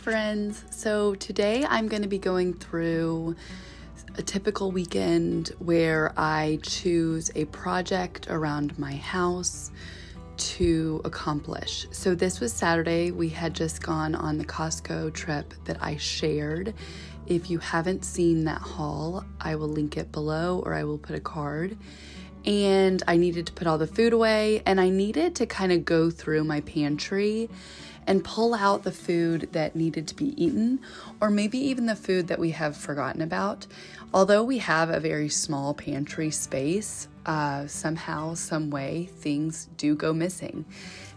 friends. So today I'm going to be going through a typical weekend where I choose a project around my house to accomplish. So this was Saturday. We had just gone on the Costco trip that I shared. If you haven't seen that haul, I will link it below or I will put a card. And I needed to put all the food away, and I needed to kind of go through my pantry and pull out the food that needed to be eaten, or maybe even the food that we have forgotten about. Although we have a very small pantry space, somehow, some way, things do go missing.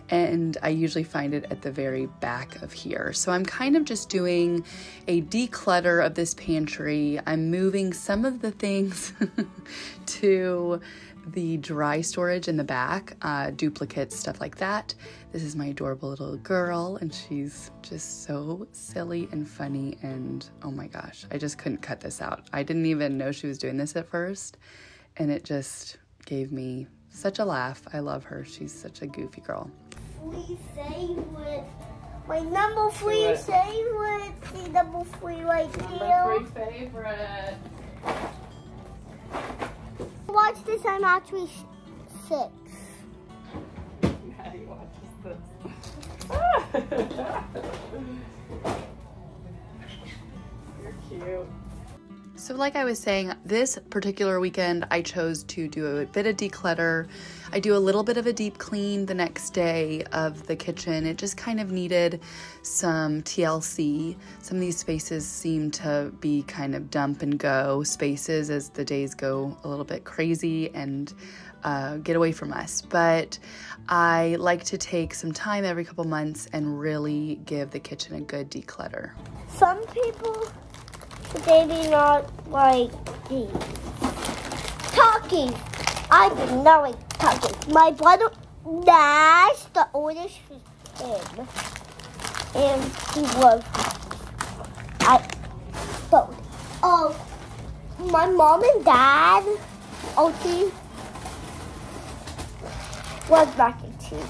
And I usually find it at the very back of here. So I'm kind of just doing a declutter of this pantry. I'm moving some of the things to the dry storage in the back, duplicates, stuff like that. This is my adorable little girl, and she's just so silly and funny, and oh my gosh, I just couldn't cut this out. I didn't even know she was doing this at first, and it just gave me such a laugh. I love her. She's such a goofy girl. Free favorite. My number 3 favorite. The number 3 right here. Number 3 favorite. Watch this, I'm actually 6. Maddie watches this. You're cute. So like I was saying, this particular weekend, I chose to do a bit of declutter. I do a little bit of a deep clean the next day of the kitchen. It just kind of needed some TLC. Some of these spaces seem to be kind of dump and go spaces as the days go a little bit crazy and get away from us. But I like to take some time every couple months and really give the kitchen a good declutter. Some people, they do not like these. Talking. I do not like talking. My brother, that's the oldest kid. And he was, I don't. Oh, my mom and dad, Otie, was mac and cheese.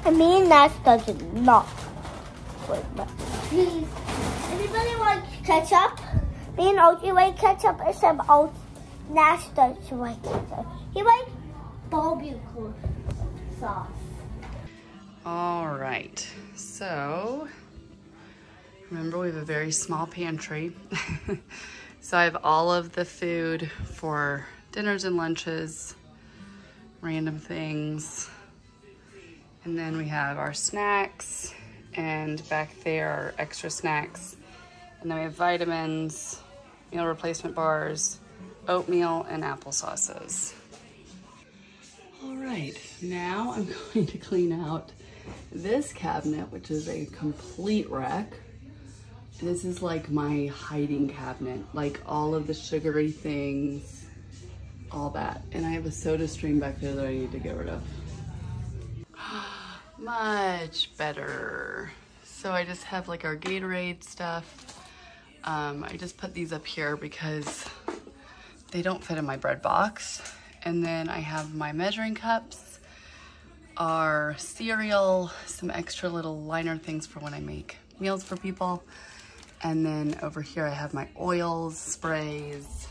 And me and Nash does not like mac and cheese. Anybody like ketchup? Me and Otie like ketchup, except Nash doesn't like ketchup. He likes barbecue sauce. All right, so remember we have a very small pantry. So I have all of the food for dinners and lunches, random things. And then we have our snacks, and back there are extra snacks. And then we have vitamins, meal replacement bars, oatmeal, and applesauces. All right, now I'm going to clean out this cabinet, which is a complete wreck. This is like my hiding cabinet, like all of the sugary things, all that. And I have a soda stream back there that I need to get rid of. Much better. So I just have like our Gatorade stuff. I just put these up here because they don't fit in my bread box. And then I have my measuring cups, our cereal, some extra little liner things for when I make meals for people. And then over here I have my oils, sprays,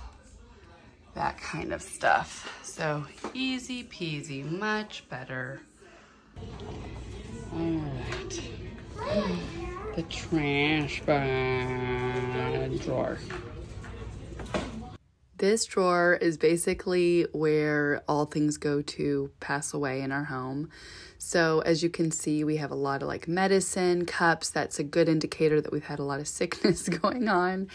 that kind of stuff. So easy peasy, much better. All right, the trash bag drawer. This drawer is basically where all things go to pass away in our home. So as you can see, we have a lot of like medicine cups. That's a good indicator that we've had a lot of sickness going on.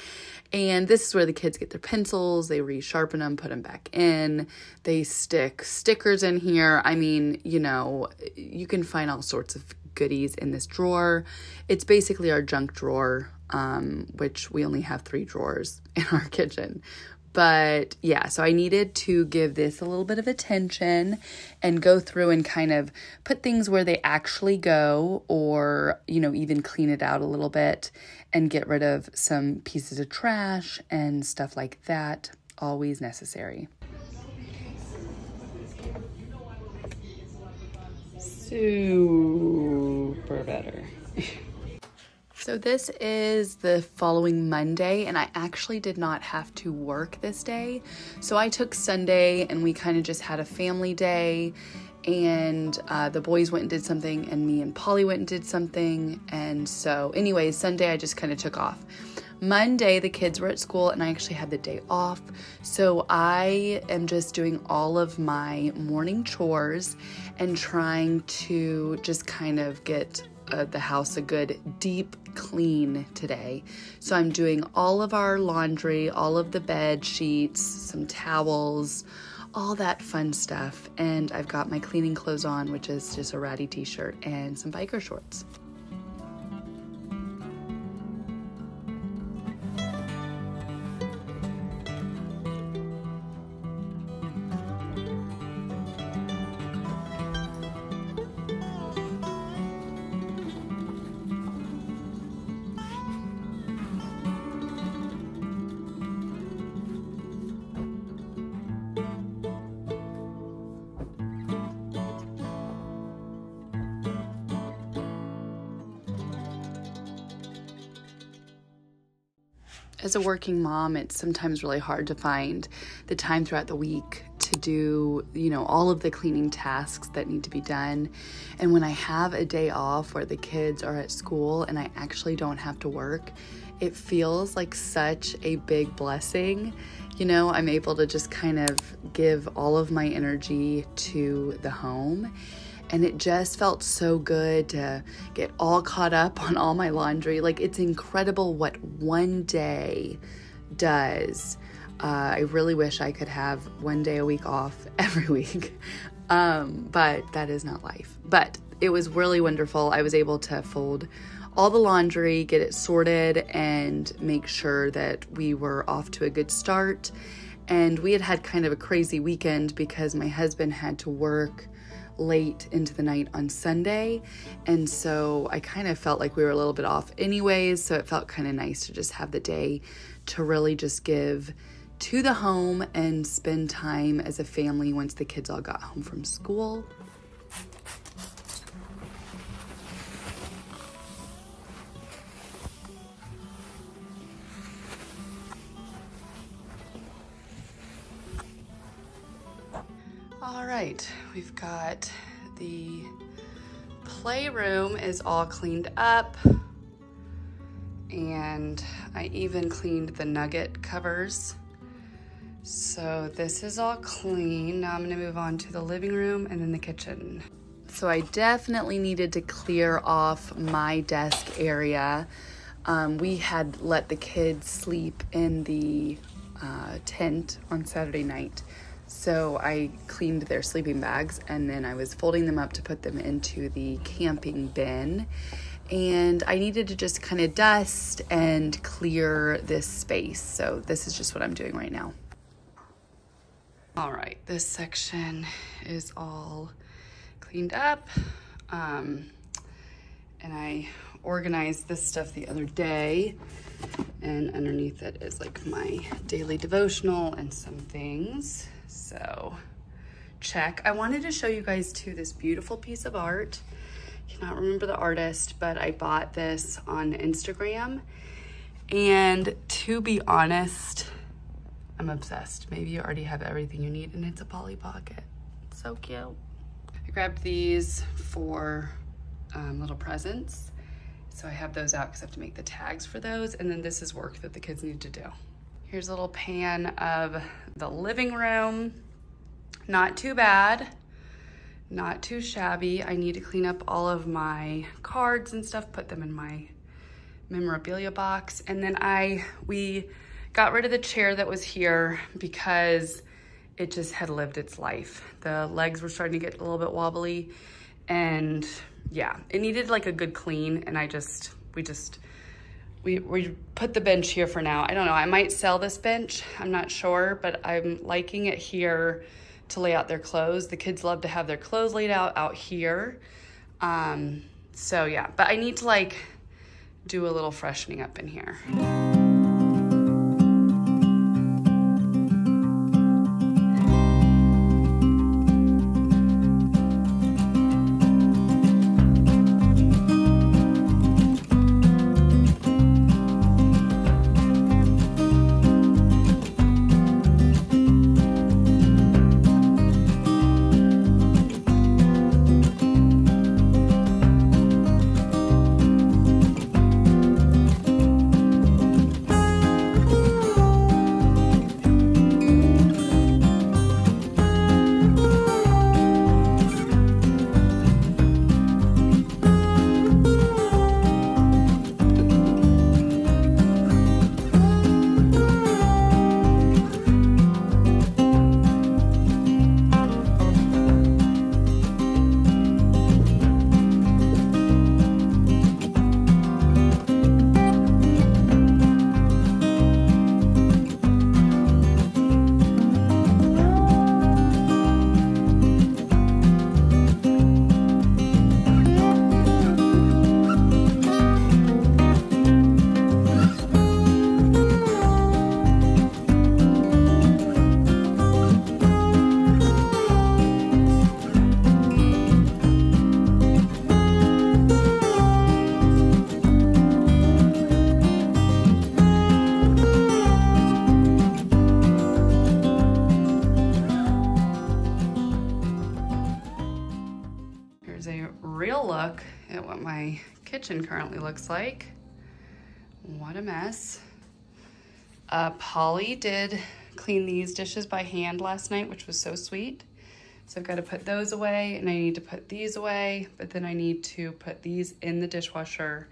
And this is where the kids get their pencils. They resharpen them, put them back in. They stick stickers in here. I mean, you know, you can find all sorts of goodies in this drawer. It's basically our junk drawer, which we only have 3 drawers in our kitchen. But yeah, so I needed to give this a little bit of attention and go through and kind of put things where they actually go, or, you know, even clean it out a little bit and get rid of some pieces of trash and stuff like that. Always necessary. Super better. So this is the following Monday, and I actually did not have to work this day. So I took Sunday and we kind of just had a family day, and the boys went and did something and me and Polly went and did something. And so anyways, Sunday I just kind of took off. Monday, the kids were at school and I actually had the day off. So I am just doing all of my morning chores and trying to just kind of get the house a good deep clean today. So I'm doing all of our laundry, all of the bed sheets, some towels, all that fun stuff. And I've got my cleaning clothes on, which is just a ratty t-shirt and some biker shorts. As a working mom, it's sometimes really hard to find the time throughout the week to do, all of the cleaning tasks that need to be done. And when I have a day off where the kids are at school and I actually don't have to work, it feels like such a big blessing. I'm able to just kind of give all of my energy to the home. And it just felt so good to get all caught up on all my laundry. Like, it's incredible what one day does. I really wish I could have one day a week off every week, but that is not life. But it was really wonderful. I was able to fold all the laundry, get it sorted, and make sure that we were off to a good start. And we had kind of a crazy weekend because my husband had to work late into the night on Sunday, and so I kind of felt like we were a little bit off anyways, so it felt kind of nice to just have the day to really just give to the home and spend time as a family once the kids all got home from school. All right, we've got the playroom is all cleaned up, and I even cleaned the nugget covers. So this is all clean. Now I'm gonna move on to the living room and then the kitchen. So I definitely needed to clear off my desk area. We had let the kids sleep in the tent on Saturday night. So I cleaned their sleeping bags and then I was folding them up to put them into the camping bin. And I needed to just kind of dust and clear this space. So this is just what I'm doing right now. All right, this section is all cleaned up. And I organized this stuff the other day. And underneath it is like my daily devotional and some things. So check. I wanted to show you guys too this beautiful piece of art. Cannot remember the artist, but I bought this on Instagram. And to be honest, I'm obsessed. Maybe you already have everything you need, and it's a Polly Pocket. It's so cute. I grabbed these for little presents. So I have those out because I have to make the tags for those. And then this is work that the kids need to do. Here's a little pan of the living room. Not too bad, not too shabby. I need to clean up all of my cards and stuff, put them in my memorabilia box. And then we got rid of the chair that was here because it just had lived its life. The legs were starting to get a little bit wobbly, and yeah, it needed like a good clean. And we put the bench here for now. I don't know, I might sell this bench, I'm not sure, but I'm liking it here to lay out their clothes. The kids love to have their clothes laid out here. So yeah, but I need to like do a little freshening up in here. at what my kitchen currently looks like. What a mess. Polly did clean these dishes by hand last night, which was so sweet. So I've got to put those away, and I need to put these away, but then I need to put these in the dishwasher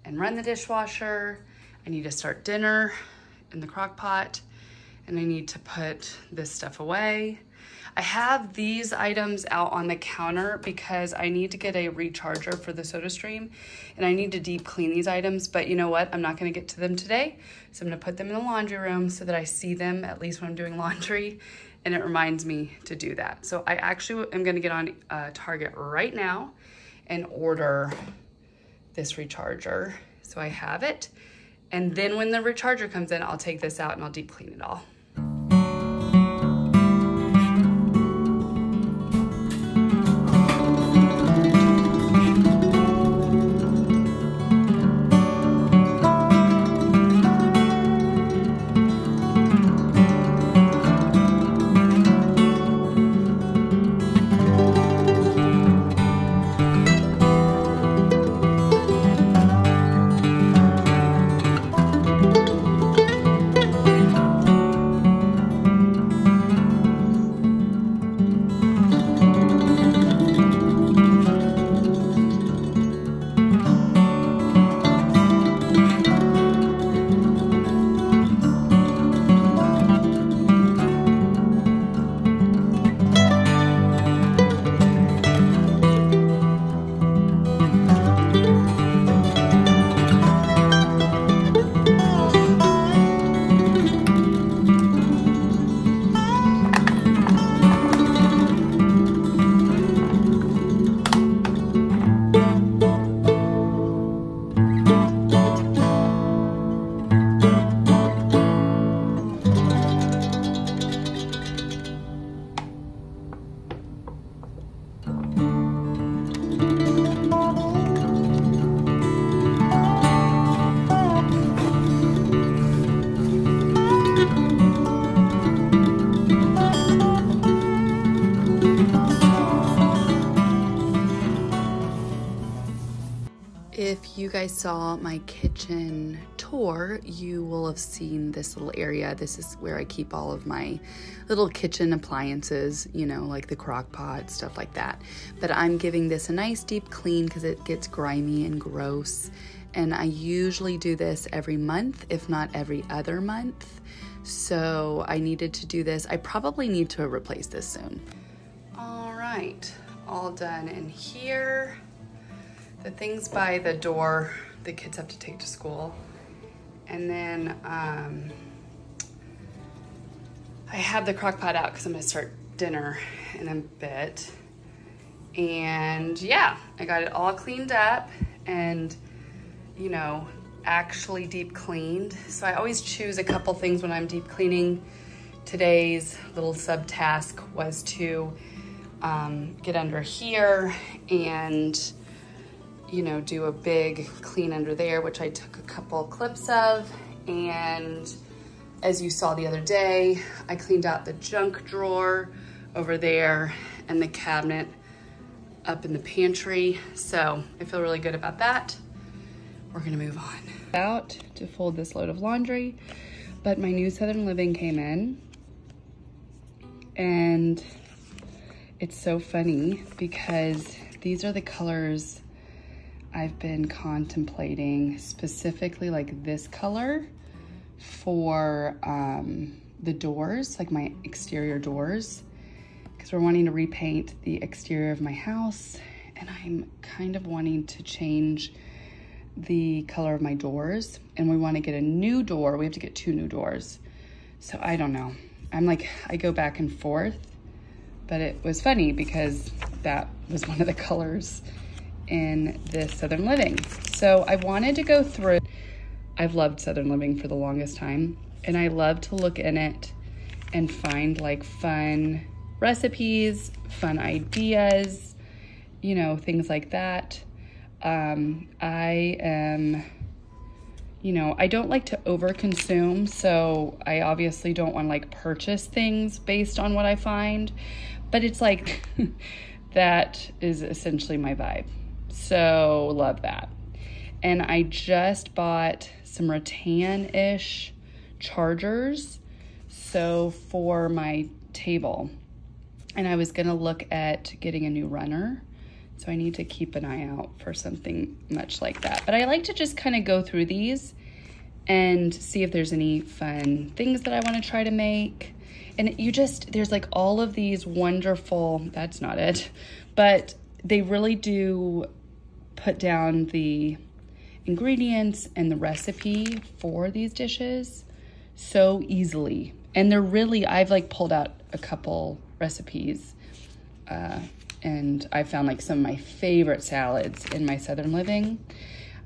and run the dishwasher. I need to start dinner in the crock pot, and I need to put this stuff away. I have these items out on the counter because I need to get a recharger for the SodaStream, and I need to deep clean these items, but you know what? I'm not gonna get to them today, so I'm gonna put them in the laundry room so that I see them at least when I'm doing laundry, and it reminds me to do that. So I actually am gonna get on Target right now and order this recharger. So I have it, and then when the recharger comes in, I'll take this out and I'll deep clean it all. If you guys saw my kitchen tour, you will have seen this little area. This is where I keep all of my little kitchen appliances, you know, like the crock pot, stuff like that. But I'm giving this a nice deep clean because it gets grimy and gross. And I usually do this every month, if not every other month. So I needed to do this. I probably need to replace this soon. All right, all done in here. The things by the door the kids have to take to school. And then I have the crock pot out because I'm gonna start dinner in a bit. And yeah, I got it all cleaned up and, you know, actually deep cleaned. So I always choose a couple things when I'm deep cleaning. Today's little subtask was to get under here and, you know, do a big clean under there, which I took a couple clips of. And as you saw the other day, I cleaned out the junk drawer over there and the cabinet up in the pantry. So I feel really good about that. We're gonna move on. About to fold this load of laundry, but my new Southern Living came in, and it's so funny because these are the colors I've been contemplating, specifically like this color for the doors, like my exterior doors, because we're wanting to repaint the exterior of my house, and I'm kind of wanting to change the color of my doors, and we want to get a new door. We have to get 2 new doors. So I don't know. I'm like, I go back and forth, but it was funny because that was one of the colors in this Southern Living. So I wanted to go through. I've loved Southern Living for the longest time, and I love to look in it and find like fun recipes, fun ideas, you know, things like that. I am, you know, I don't like to overconsume, so I obviously don't want to like purchase things based on what I find, but it's like, that is essentially my vibe. So love that. And I just bought some rattan-ish chargers, so for my table. And I was gonna look at getting a new runner, so I need to keep an eye out for something much like that. But I like to just kind of go through these and see if there's any fun things that I want to try to make. And there's like all of these wonderful, that's not it, but they really do put down the ingredients and the recipe for these dishes so easily. And they're really, I've like pulled out a couple recipes and I found like some of my favorite salads in my Southern Living.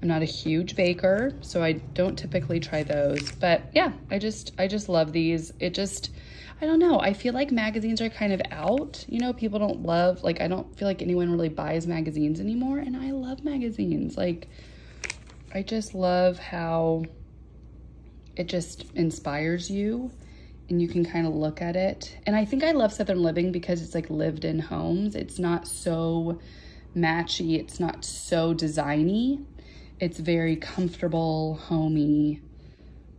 I'm not a huge baker, so I don't typically try those, but yeah, I just love these. I don't know, I feel like magazines are kind of out, you know, people don't love, like, I don't feel like anyone really buys magazines anymore, and I love magazines. Like, I just love how it just inspires you, and you can kind of look at it. And I think I love Southern Living because it's like lived in homes. It's not so matchy, it's not so designy. It's very comfortable, homey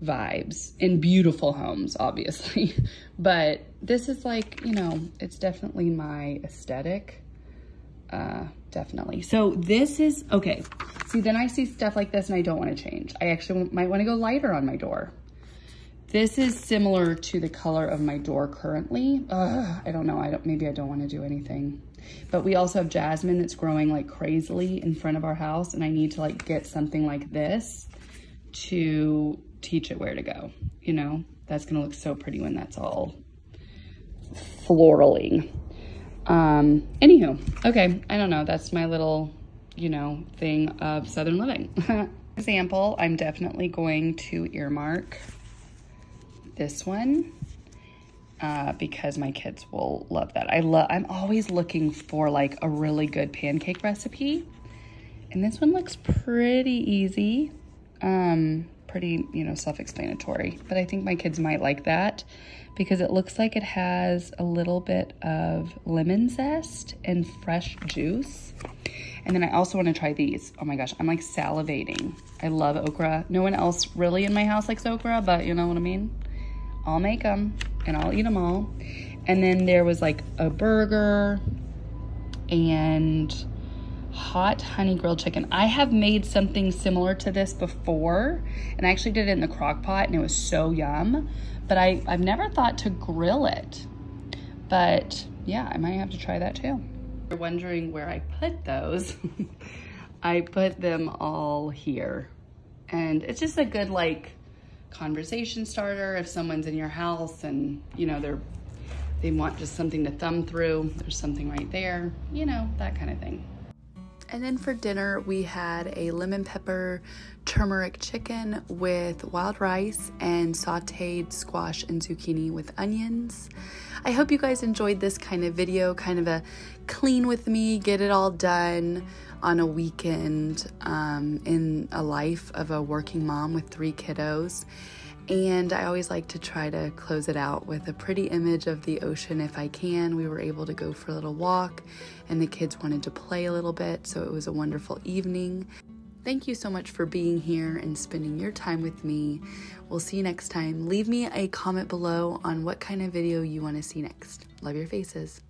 vibes in beautiful homes, obviously. But this is like, you know, it's definitely my aesthetic, definitely. So this is, okay. See, then I see stuff like this and I don't want to change. I actually might want to go lighter on my door. This is similar to the color of my door currently. I don't know, maybe I don't want to do anything. But we also have jasmine that's growing like crazily in front of our house, and I need to like get something like this to teach it where to go, you know? That's gonna look so pretty when that's all florally. Anywho, okay, I don't know, that's my little, you know, thing of Southern Living. Example, I'm definitely going to earmark this one. Because my kids will love that. I'm always looking for like a really good pancake recipe. And this one looks pretty easy. Pretty, you know, self-explanatory. But I think my kids might like that because it looks like it has a little bit of lemon zest and fresh juice. And then I also want to try these. Oh my gosh, I'm like salivating. I love okra. No one else really in my house likes okra, but you know what I mean? I'll make them and I'll eat them all. And then there was like a burger and hot honey grilled chicken. I have made something similar to this before, and I actually did it in the crock pot and it was so yum, but I've never thought to grill it. But yeah, I might have to try that too. If you're wondering where I put those, I put them all here. And it's just a good like conversation starter if someone's in your house and you know they want just something to thumb through. There's something right there, you know, that kind of thing. And then for dinner we had a lemon pepper turmeric chicken with wild rice and sauteed squash and zucchini with onions. I hope you guys enjoyed this kind of video, kind of a clean with me, get it all done on a weekend in a life of a working mom with 3 kiddos. And I always like to try to close it out with a pretty image of the ocean if I can. We were able to go for a little walk and the kids wanted to play a little bit, so it was a wonderful evening. Thank you so much for being here and spending your time with me. We'll see you next time. Leave me a comment below on what kind of video you want to see next. Love your faces.